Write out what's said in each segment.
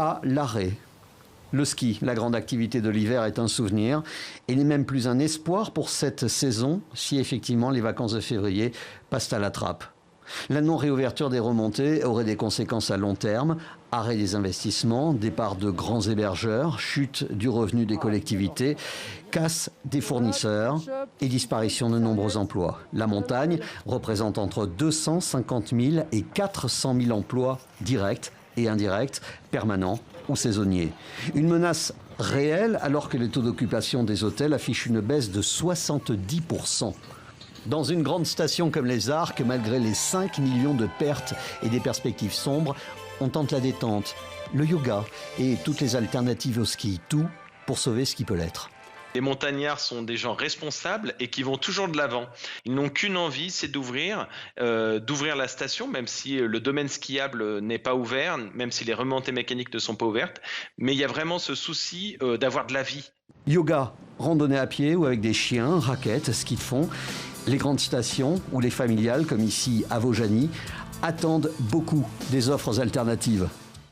à l'arrêt. Le ski, la grande activité de l'hiver, est un souvenir et n'est même plus un espoir pour cette saison si effectivement les vacances de février passent à la trappe. La non-réouverture des remontées aurait des conséquences à long terme, arrêt des investissements, départ de grands hébergeurs, chute du revenu des collectivités, casse des fournisseurs et disparition de nombreux emplois. La montagne représente entre 250 000 et 400 000 emplois directs et indirects, permanents ou saisonniers. Une menace réelle alors que les taux d'occupation des hôtels affichent une baisse de 70%. Dans une grande station comme les Arcs, malgré les 5 millions de pertes et des perspectives sombres, on tente la détente, le yoga et toutes les alternatives au ski. Tout pour sauver ce qui peut l'être. Les montagnards sont des gens responsables et qui vont toujours de l'avant. Ils n'ont qu'une envie, c'est d'ouvrir la station, même si le domaine skiable n'est pas ouvert, même si les remontées mécaniques ne sont pas ouvertes. Mais il y a vraiment ce souci d'avoir de la vie. Yoga, randonnée à pied ou avec des chiens, raquettes, ski de fond. Les grandes stations ou les familiales, comme ici à Vaujany, attendent beaucoup des offres alternatives.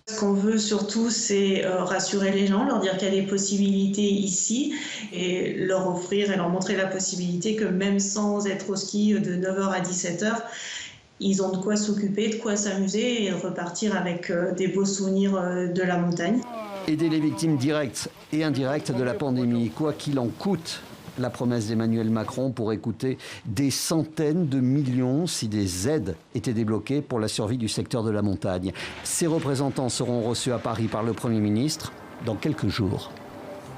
Ce qu'on veut surtout, c'est rassurer les gens, leur dire qu'il y a des possibilités ici et leur offrir et leur montrer la possibilité que même sans être au ski de 9h à 17h, ils ont de quoi s'occuper, de quoi s'amuser et repartir avec des beaux souvenirs de la montagne. Aider les victimes directes et indirectes de la pandémie, quoi qu'il en coûte. La promesse d'Emmanuel Macron pourrait coûter des centaines de millions si des aides étaient débloquées pour la survie du secteur de la montagne. Ces représentants seront reçus à Paris par le Premier ministre dans quelques jours.